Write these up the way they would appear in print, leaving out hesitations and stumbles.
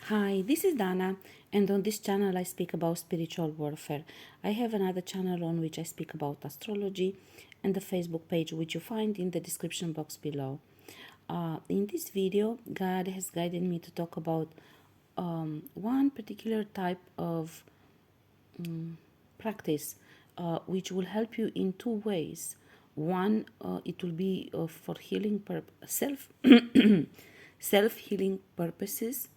Hi, this is Dana, and on this channel I speak about spiritual warfare. I have another channel on which I speak about astrology, and the Facebook page which you find in the description box below. In this video, God has guided me to talk about one particular type of practice which will help you in two ways. One, it will be for healing self healing purposes,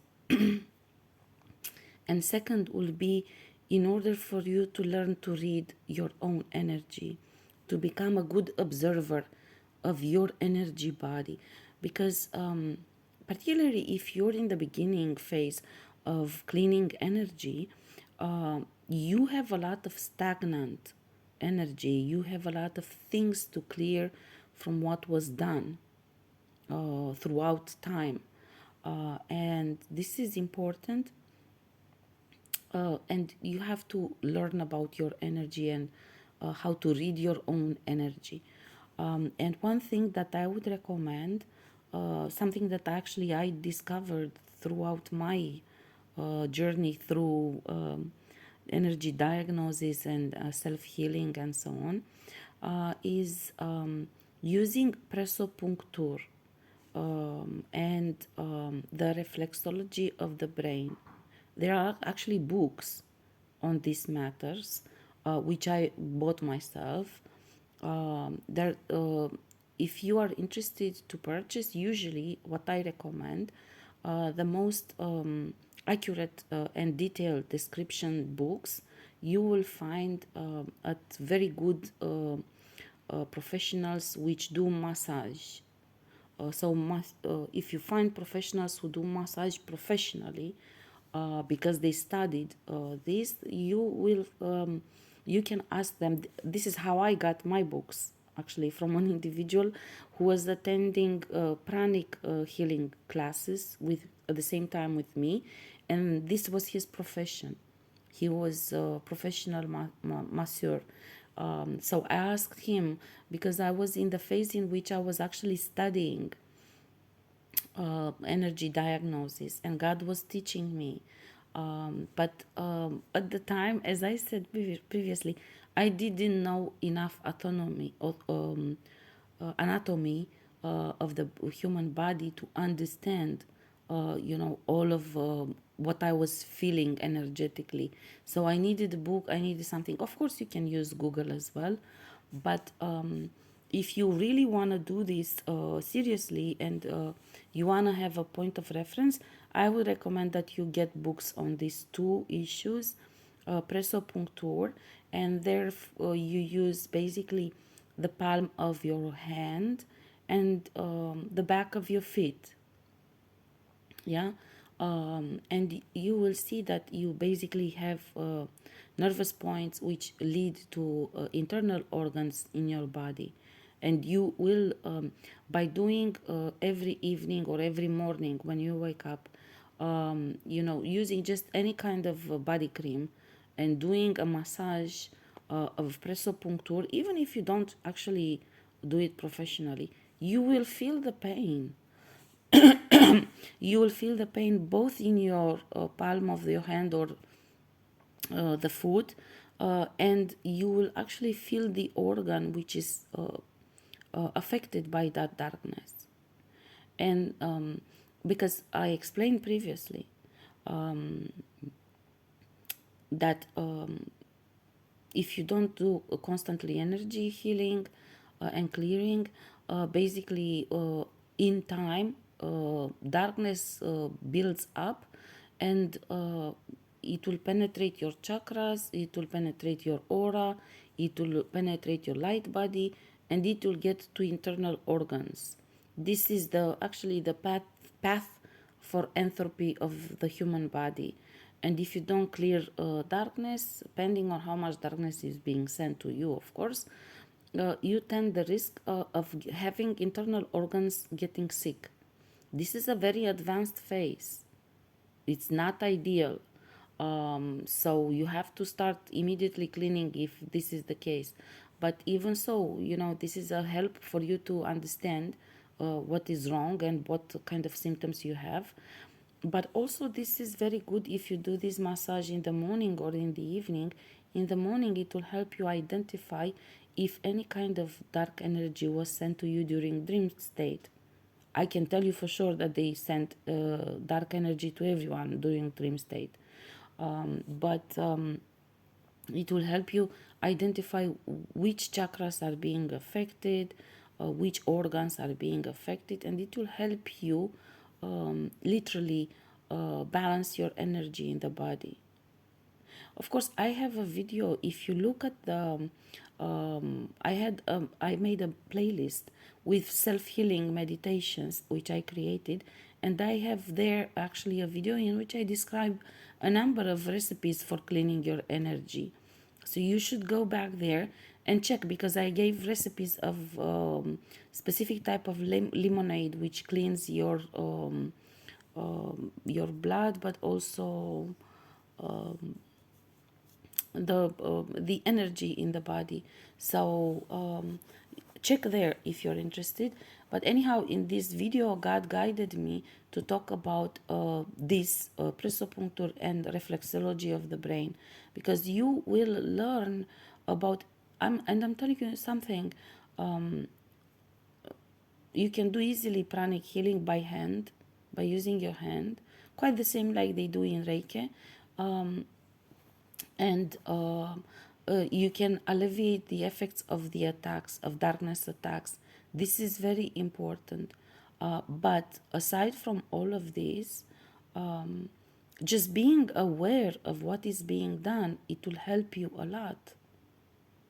and second will be in order for you to learn to read your own energy, to become a good observer of your energy body. Because particularly if you're in the beginning phase of cleaning energy, you have a lot of stagnant energy. You have a lot of things to clear from what was done throughout time. And this is important, and you have to learn about your energy and how to read your own energy. And one thing that I would recommend, something that actually I discovered throughout my journey through energy diagnosis and self-healing and so on, is using pressopuncture and the reflexology of the brain. There are actually books on these matters, which I bought myself. If you are interested to purchase, usually what I recommend, the most accurate and detailed description books you will find at very good professionals which do massage. If you find professionals who do massage professionally, because they studied this, you can ask them. This is how I got my books, actually, from an individual who was attending pranic healing classes with at the same time with me, and this was his profession. He was a professional masseur. So I asked him, because I was in the phase in which I was actually studying energy diagnosis, and God was teaching me. But at the time, as I said previously, I didn't know enough anatomy of the human body to understand, all of what I was feeling energetically. So I needed a book, I needed something. Of course, you can use Google as well, but if you really want to do this seriously, and you want to have a point of reference, I would recommend that you get books on these two issues, pressopuncture, and there you use basically the palm of your hand and the back of your feet. Yeah. And you will see that you basically have nervous points which lead to internal organs in your body, and you will, by doing every evening or every morning when you wake up, using just any kind of body cream and doing a massage of pressopuncture, even if you don't actually do it professionally, you will feel the pain. You will feel the pain both in your palm of your hand or the foot, and you will actually feel the organ which is affected by that darkness. And because I explained previously that if you don't do constantly energy healing and clearing, basically in time, darkness builds up, and it will penetrate your chakras, it will penetrate your aura, it will penetrate your light body, and it will get to internal organs. This is the actually the path for entropy of the human body. And if you don't clear darkness, depending on how much darkness is being sent to you, of course, you tend the risk of having internal organs getting sick. This is a very advanced phase. It's not ideal. So you have to start immediately cleaning if this is the case. But even so, this is a help for you to understand what is wrong and what kind of symptoms you have. But also this is very good if you do this massage in the morning or in the evening. In the morning it will help you identify if any kind of dark energy was sent to you during dream state. I can tell you for sure that they sent dark energy to everyone during dream state. But it will help you identify which chakras are being affected, which organs are being affected, and it will help you literally balance your energy in the body. Of course, I have a video. If you look at the, I made a playlist with self-healing meditations which I created, and I have there actually a video in which I describe a number of recipes for cleaning your energy. So you should go back there and check, because I gave recipes of specific type of lemonade which cleans your blood, but also the energy in the body. So check there if you're interested. But anyhow, in this video God guided me to talk about this pressopuncture and reflexology of the brain, because you will learn about, and I'm telling you something, you can do easily pranic healing by hand, by using your hand, quite the same like they do in Reiki. And you can alleviate the effects of the attacks, of darkness attacks. This is very important. But aside from all of this, just being aware of what is being done, it will help you a lot.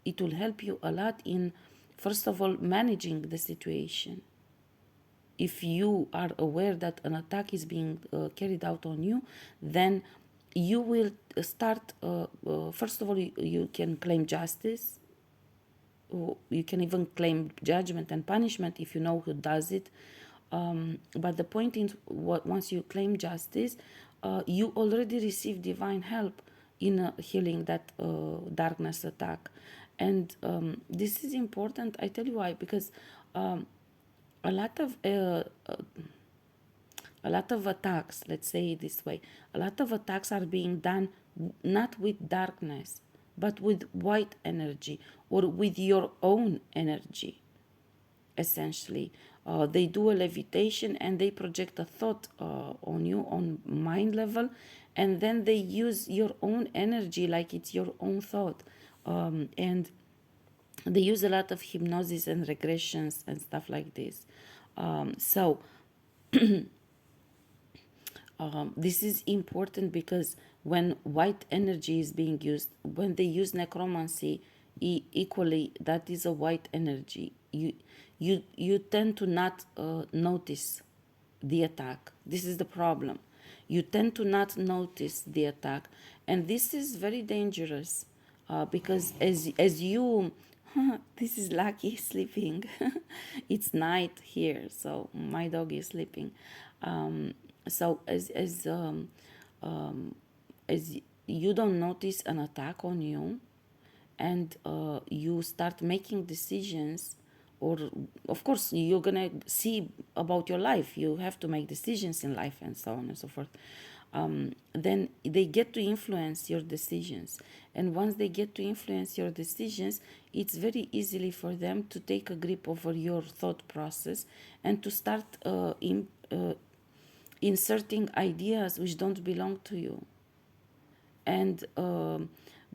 It will help you a lot in, first of all, managing the situation. If you are aware that an attack is being carried out on you, then you will start, first of all, you can claim justice. You can even claim judgment and punishment if you know who does it. But the point is, once you claim justice, you already receive divine help in healing that darkness attack. And this is important. I tell you why, because a lot of attacks, let's say it this way, a lot of attacks are being done not with darkness, but with white energy, or with your own energy, essentially. They do a levitation and they project a thought on you on mind level, and then they use your own energy like it's your own thought. And they use a lot of hypnosis and regressions and stuff like this. So this is important, because when white energy is being used, when they use necromancy, equally that is a white energy. You tend to not notice the attack. This is the problem. You tend to not notice the attack, and this is very dangerous, because as you this is Lucky sleeping. It's night here, so my dog is sleeping. So as you don't notice an attack on you, and you start making decisions, or of course you're gonna see about your life, you have to make decisions in life and so on and so forth. Then they get to influence your decisions, and once they get to influence your decisions, it's very easily for them to take a grip over your thought process, and to start inserting ideas which don't belong to you. And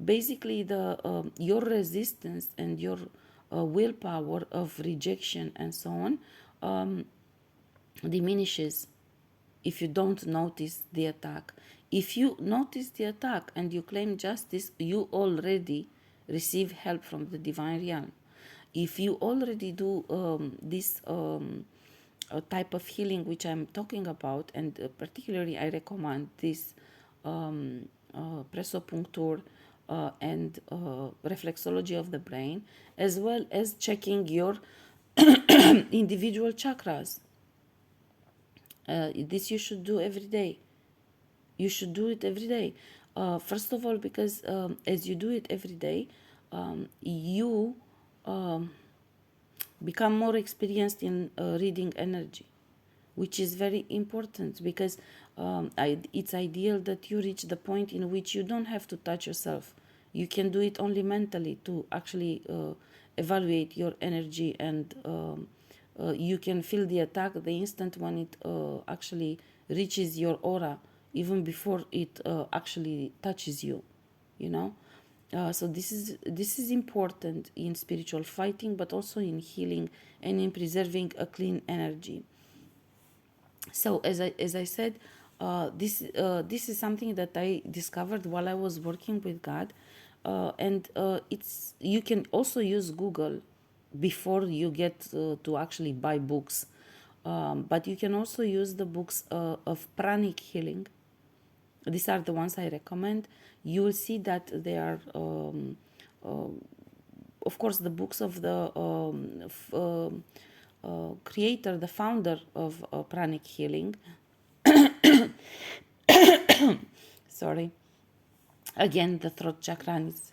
basically your resistance and your willpower of rejection and so on diminishes if you don't notice the attack. If you notice the attack and you claim justice, you already receive help from the divine realm. If you already do this type of healing which I'm talking about, and particularly I recommend this pressopuncture and reflexology of the brain, as well as checking your individual chakras. This you should do every day. You should do it every day. First of all, because as you do it every day, you become more experienced in reading energy, which is very important, because It's ideal that you reach the point in which you don't have to touch yourself. You can do it only mentally to actually evaluate your energy, and you can feel the attack the instant when it actually reaches your aura, even before it actually touches you, you know. So this is important in spiritual fighting, but also in healing and in preserving a clean energy. So as I said, this is something that I discovered while I was working with God, and it's you can also use Google before you get to actually buy books, but you can also use the books of pranic healing. These are the ones I recommend. You will see that they are, of course, the books of the creator, the founder of pranic healing. Sorry, again, the throat chakra is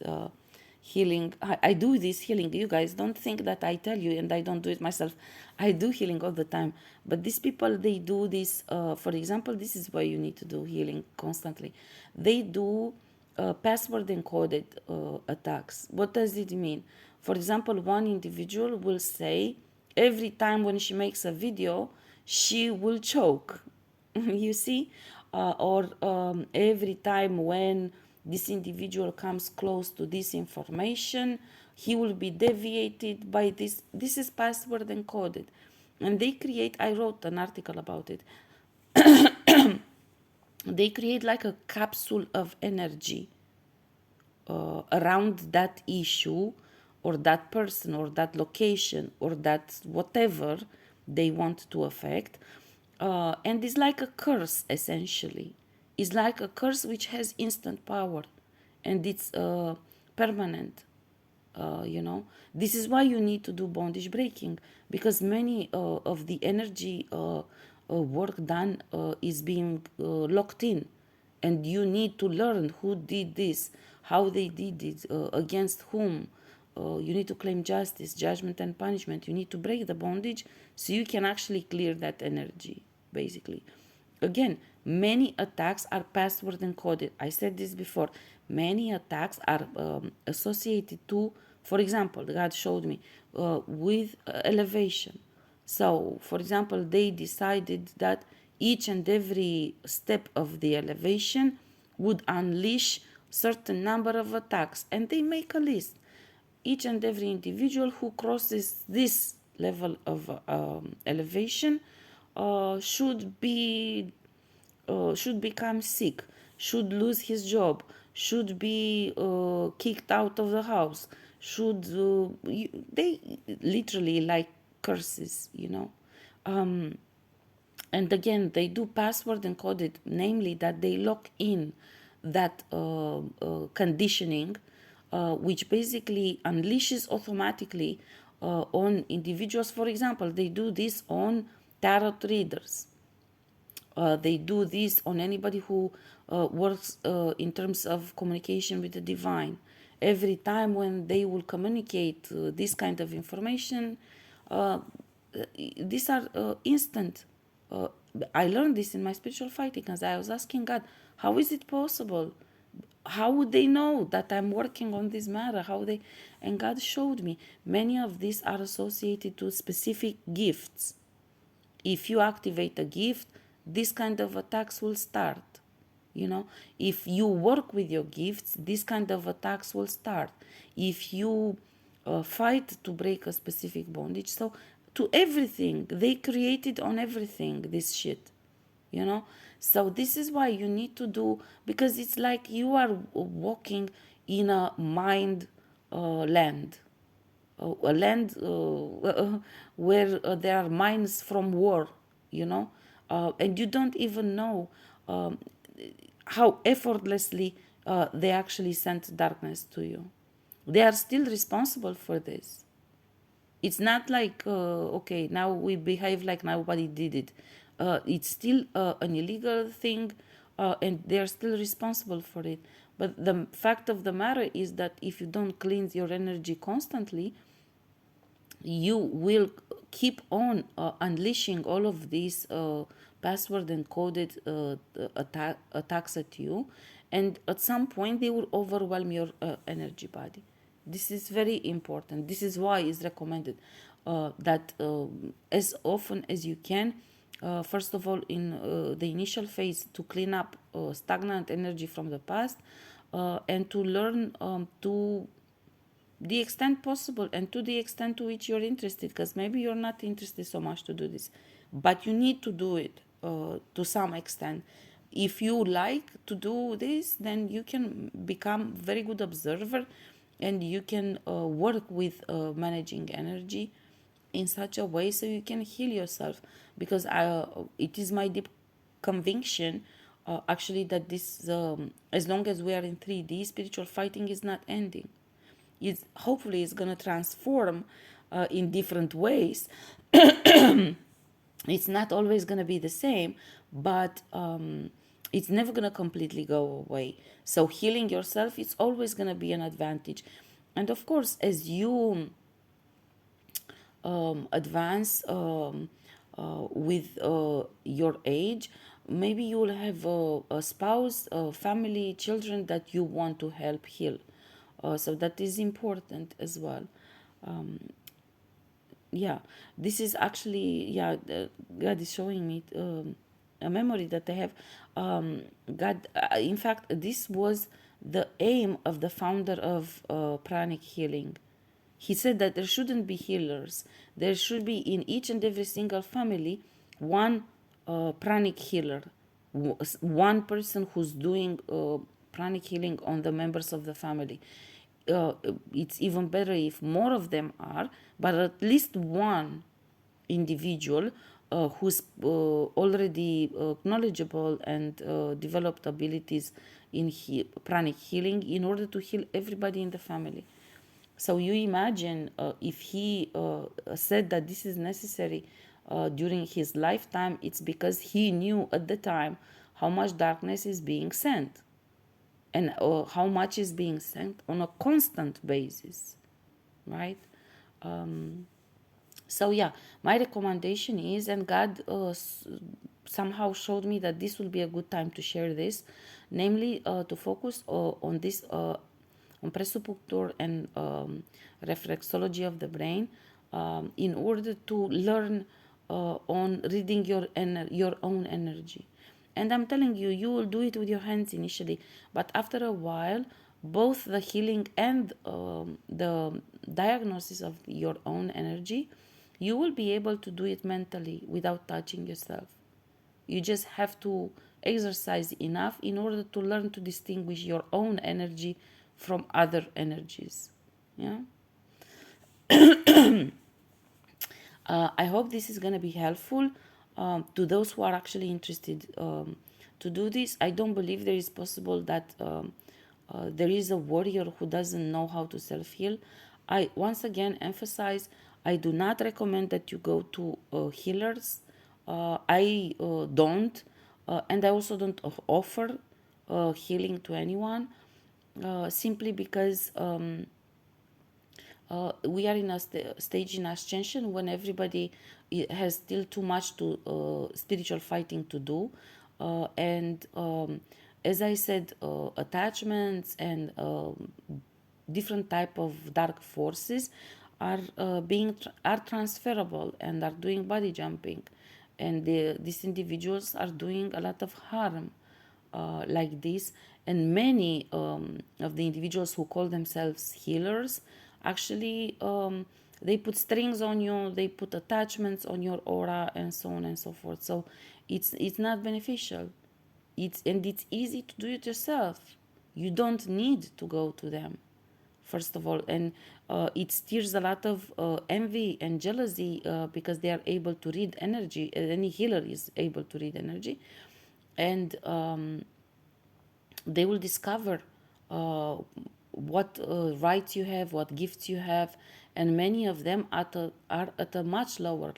healing. I do this healing. You guys don't think that I tell you and I don't do it myself. I do healing all the time. But these people, they do this. For example, this is why you need to do healing constantly. They do password encoded attacks. What does it mean? For example, one individual will say every time when she makes a video, she will choke. You see, or every time when this individual comes close to this information, he will be deviated by this. This is password encoded, and they create, I wrote an article about it, they create like a capsule of energy around that issue or that person or that location or that whatever they want to affect. And it's like a curse, essentially. It's like a curse which has instant power, and it's permanent. This is why you need to do bondage breaking, because many of the energy work done is being locked in, and you need to learn who did this, how they did it, against whom. You need to claim justice, judgment, and punishment. You need to break the bondage so you can actually clear that energy, basically. Again, many attacks are password encoded. I said this before. Many attacks are associated to, for example, God showed me with elevation. So, for example, they decided that each and every step of the elevation would unleash certain number of attacks, and they make a list. Each and every individual who crosses this level of elevation should become sick, should lose his job, should be kicked out of the house, should they literally like curses, and again, they do password encoded, namely that they lock in that conditioning, which basically unleashes automatically on individuals. For example, they do this on tarot readers. They do this on anybody who works in terms of communication with the divine. Every time when they will communicate this kind of information, uh, these are instant. Uh, I learned this in my spiritual fighting, as I was asking God, how is it possible? How would they know that I'm working on this matter? And God showed me many of these are associated to specific gifts. If you activate a gift, this kind of attacks will start. If you work with your gifts, this kind of attacks will start. If you fight to break a specific bondage, so to everything, they created on everything this shit. So this is why you need to do, because it's like you are walking in a mind land, a land where there are mines from war, and you don't even know um, how effortlessly they actually sent darkness to you. They are still responsible for this. It's not like, okay, now we behave like nobody did it. It's still an illegal thing, and they're still responsible for it. But the fact of the matter is that if you don't cleanse your energy constantly, you will keep on unleashing all of these password and coded attacks at you, and at some point they will overwhelm your energy body. This is very important. This is why it's recommended that as often as you can, first of all, in the initial phase, to clean up stagnant energy from the past, and to learn to the extent possible and to the extent to which you're interested, because maybe you're not interested so much to do this, but you need to do it to some extent. If you like to do this, then you can become very good observer, and you can work with managing energy in such a way so you can heal yourself. Because it is my deep conviction, actually, that this, as long as we are in 3D, spiritual fighting is not ending. It's hopefully it's gonna transform in different ways. It's not always gonna be the same, but it's never gonna completely go away. So healing yourself is always gonna be an advantage. And of course, as you advance with your age, maybe you will have a spouse, a family, children that you want to help heal. So that is important as well. Yeah, this is actually, yeah, God is showing me a memory that I have. God, in fact, this was the aim of the founder of pranic healing. He said that there shouldn't be healers. There should be in each and every single family one pranic healer, one person who's doing pranic healing on the members of the family. It's even better if more of them are, but at least one individual who's already knowledgeable and developed abilities in pranic healing, in order to heal everybody in the family. So you imagine if he said that this is necessary during his lifetime, it's because he knew at the time how much darkness is being sent, and how much is being sent on a constant basis, right? So yeah, my recommendation is, and God somehow showed me that this will be a good time to share this, namely to focus on this, on pressupoctor and reflexology of the brain, in order to learn on reading your own energy. And I'm telling you, you will do it with your hands initially, but after a while, both the healing and the diagnosis of your own energy, you will be able to do it mentally without touching yourself. You just have to exercise enough in order to learn to distinguish your own energy from other energies. Yeah. I hope this is going to be helpful to those who are actually interested to do this. I don't believe there is possible that there is a warrior who doesn't know how to self-heal. I once again emphasize, I do not recommend that you go to healers. I don't, and I also don't offer healing to anyone, simply because we are in a stage in ascension when everybody has still too much to spiritual fighting to do, and as I said, attachments and different type of dark forces are are transferable and are doing body jumping, and these individuals are doing a lot of harm like this. And many of the individuals who call themselves healers, actually, they put strings on you, they put attachments on your aura, and so on and so forth. So it's not beneficial. It's easy to do it yourself. You don't need to go to them, first of all, and it steers a lot of envy and jealousy, because they are able to read energy. Any healer is able to read energy, and they will discover what rights you have, what gifts you have, and many of them are at a much lower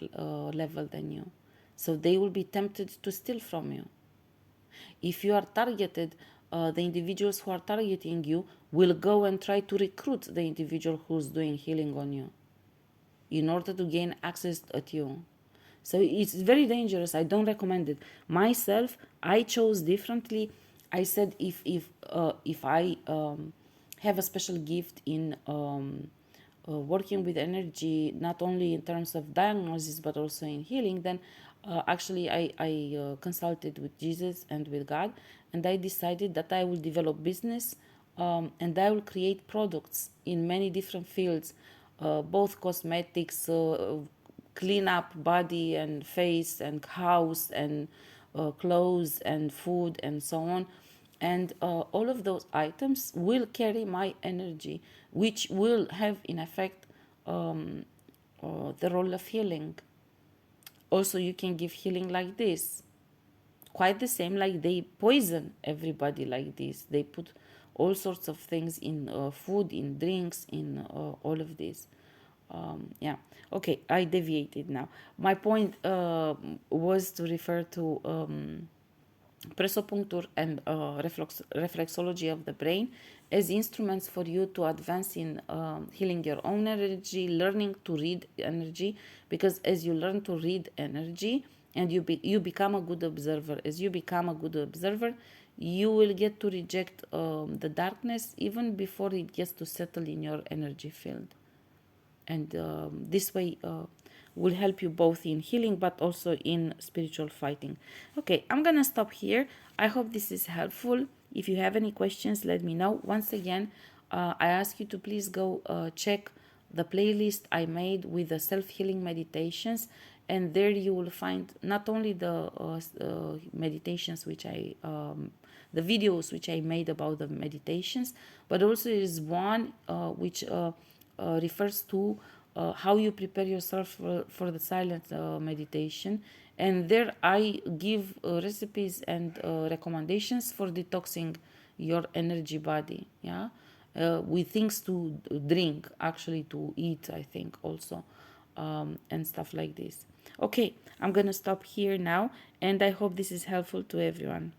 level than you. So they will be tempted to steal from you. If you are targeted, the individuals who are targeting you will go and try to recruit the individual who's doing healing on you in order to gain access at you. So it's very dangerous. I don't recommend it. Myself, I chose differently. I said if I have a special gift in working with energy, not only in terms of diagnosis but also in healing, then actually I consulted with Jesus and with God, and I decided that I will develop business, and I will create products in many different fields, both cosmetics, clean up body and face and house and clothes and food and so on. And all of those items will carry my energy, which will have in effect the role of healing. Also, you can give healing like this, quite the same like they poison everybody like this. They put all sorts of things in food, in drinks, in all of this. Yeah. Okay, I deviated now. My point was to refer to pressopuncture and reflexology of the brain as instruments for you to advance in healing your own energy, learning to read energy, because as you learn to read energy and you become a good observer, as you become a good observer, you will get to reject the darkness even before it gets to settle in your energy field. And this way will help you both in healing but also in spiritual fighting. Okay, I'm gonna stop here. I hope this is helpful. If you have any questions, let me know. Once again, I ask you to please go check the playlist I made with the self-healing meditations, and there you will find not only the meditations which the videos which I made about the meditations, but also is one which refers to how you prepare yourself for the silent meditation. And there I give recipes and recommendations for detoxing your energy body. Yeah. With things to drink, actually to eat, I think also, and stuff like this. Okay, I'm gonna stop here now, and I hope this is helpful to everyone.